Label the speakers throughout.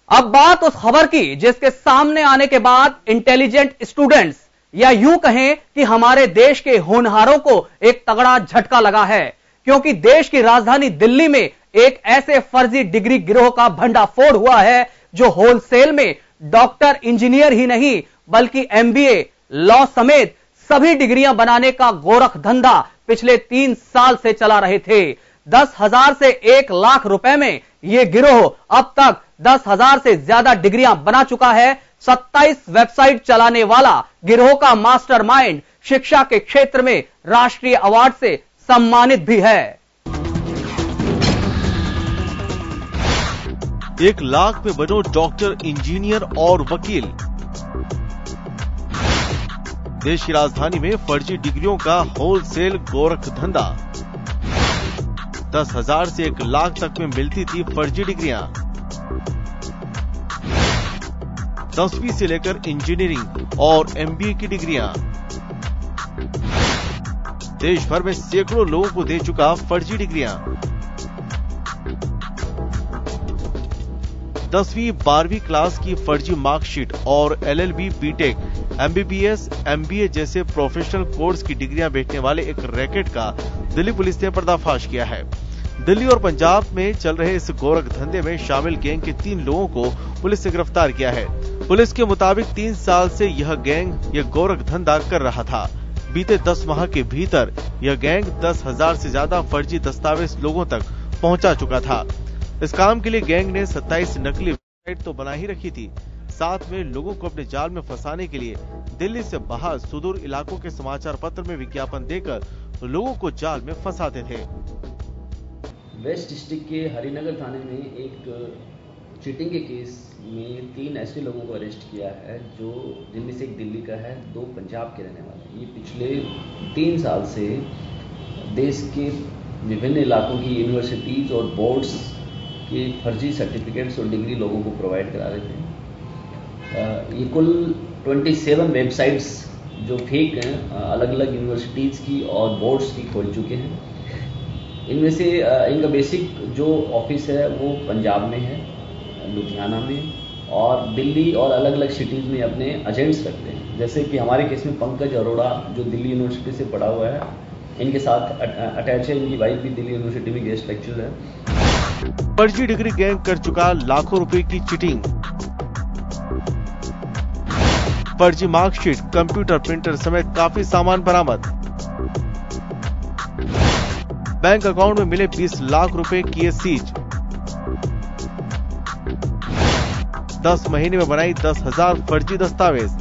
Speaker 1: अब बात उस खबर की जिसके सामने आने के बाद इंटेलिजेंट स्टूडेंट्स या यूं कहें कि हमारे देश के होनहारों को एक तगड़ा झटका लगा है, क्योंकि देश की राजधानी दिल्ली में एक ऐसे फर्जी डिग्री गिरोह का भंडाफोड़ हुआ है जो होलसेल में डॉक्टर, इंजीनियर ही नहीं बल्कि एमबीए, लॉ समेत सभी डिग्रियां बनाने का गोरख धंधा पिछले 3 साल से चला रहे थे। 10,000 से 1 लाख रुपए में यह गिरोह अब तक 10,000 से ज्यादा डिग्रियां बना चुका है। 27 वेबसाइट चलाने वाला गिरोह का मास्टरमाइंड शिक्षा के क्षेत्र में राष्ट्रीय अवार्ड से सम्मानित भी है।
Speaker 2: 1 लाख में बनो डॉक्टर, इंजीनियर और वकील। देश की राजधानी में फर्जी डिग्रियों का होलसेल गोरख धंधा। 10,000 से 1 लाख तक में मिलती थी फर्जी डिग्रियां। 10वीं से लेकर इंजीनियरिंग और एमबीए की डिग्रियां। देश भर में सैकड़ों लोगों को दे चुका फर्जी डिग्रियां। 10वीं 12वीं क्लास की फर्जी मार्कशीट और एलएलबी, बीटेक, एमबीबीएस, एमबीए जैसे प्रोफेशनल कोर्स की डिग्रियां बेचने वाले एक रैकेट का दिल्ली पुलिस ने पर्दाफाश किया है। दिल्ली और पंजाब में चल रहे इस गोरख धंधे में शामिल गैंग के 3 लोगों को पुलिस ने गिरफ्तार किया है। पुलिस के मुताबिक 3 साल से यह गैंग यह गोरख धंधा कर रहा था। बीते 10 माह के भीतर यह गैंग 10,000 से ज्यादा फर्जी दस्तावेज लोगों तक पहुंचा चुका था। इस काम के लिए गैंग ने 27 नकली वेबसाइट तो बना ही रखी थी, साथ में लोगों को अपने जाल में फंसाने के लिए दिल्ली से बाहर सुदूर इलाकों के समाचार पत्र में विज्ञापन देकर लोगों को जाल में फंसाते थे।
Speaker 3: वेस्ट डिस्ट्रिक्ट के हरिनगर थाने में एक चीटिंग के केस में 3 ऐसे लोगों को अरेस्ट किया है, जो जिनमें से एक दिल्ली का है, 2 पंजाब के रहने वाले हैं। ये पिछले 3 साल से देश के विभिन्न इलाकों की यूनिवर्सिटीज और बोर्ड्स के फर्जी सर्टिफिकेट्स और डिग्री लोगों को प्रोवाइड करा रहे थे। ये कुल 27 वेबसाइट्स जो फेक हैं, अलग अलग यूनिवर्सिटीज़ की और बोर्ड्स की खोल चुके हैं। इनमें से इनका बेसिक जो ऑफिस है वो पंजाब में है, लुधियाना में, और दिल्ली और अलग अलग सिटीज़ में अपने एजेंट्स रखते हैं। जैसे कि हमारे केस में पंकज अरोड़ा जो दिल्ली यूनिवर्सिटी से पढ़ा हुआ है, इनके साथ अटैच है, इनकी वाइफ भी दिल्ली यूनिवर्सिटी में गेस्ट लेक्चरर है।
Speaker 2: फर्जी डिग्री गैंग कर चुका लाखों रुपए की चीटिंग। फर्जी मार्कशीट, कंप्यूटर, प्रिंटर समेत काफी सामान बरामद। बैंक अकाउंट में मिले 20 लाख रुपए किए सीज। 10 महीने में बनाई 10,000 फर्जी दस्तावेज।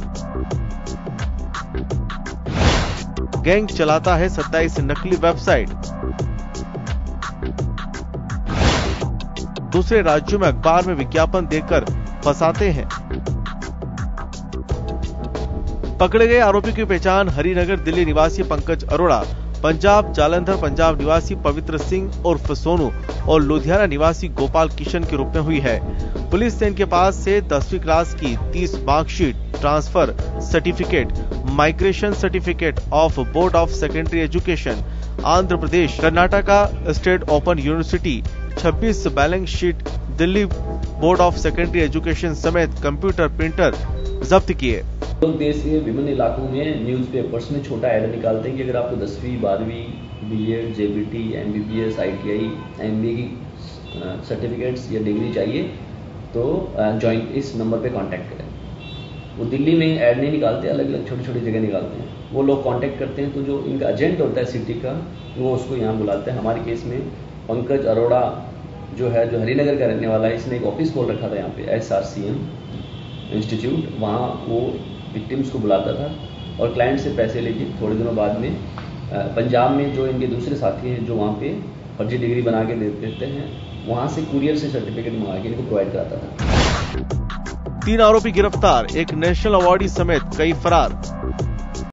Speaker 2: गैंग चलाता है 27 नकली वेबसाइट। दूसरे राज्यों में अखबार में विज्ञापन देकर फंसाते हैं। पकड़े गए आरोपी की पहचान हरिनगर दिल्ली निवासी पंकज अरोड़ा, पंजाब जालंधर पंजाब निवासी पवित्र सिंह उर्फ सोनू और लुधियाना निवासी गोपाल किशन के रूप में हुई है। पुलिस ने इनके पास से 10वीं क्लास की 30 marksheet, transfer certificate, migration certificate of board of secondary education, Andhra Pradesh, Karnataka state open university, 26 balance sheet, Delhi board of secondary education समेत कंप्यूटर, प्रिंटर जब्त किए।
Speaker 3: लोग देश के विभिन्न इलाकों में न्यूज़पेपर्स में छोटा ऐड निकालते हैं कि अगर आपको 10वीं 12वीं BEd, JBT, MBBS, ITI, MBA की सर्टिफिकेट्स या डिग्री चाहिए तो जॉइन इस नंबर पे कांटेक्ट करें। वो दिल्ली में ऐड नहीं निकालते, अलग अलग छोटी छोटी जगह निकालते हैं। वो लोग कांटेक्ट करते हैं तो जो इनका एजेंट होता है सिटी का, वो उसको यहाँ बुलाते हैं। हमारे केस में पंकज अरोड़ा जो है, जो हरिनगर का रहने वाला है, इसने एक ऑफिस खोल रखा था यहाँ पे, SRCM इंस्टीट्यूट। वहाँ वो विक्टिम्स को बुलाता था और क्लाइंट से पैसे लेके थोड़े दिनों बाद में पंजाब में जो इनके दूसरे साथी हैं जो वहाँ पे फर्जी डिग्री बना के देते हैं, वहाँ से कुरियर से सर्टिफिकेट मंगा के इनको प्रोवाइड कराता था।
Speaker 2: 3 आरोपी गिरफ्तार, एक नेशनल अवार्डी समेत कई फरार।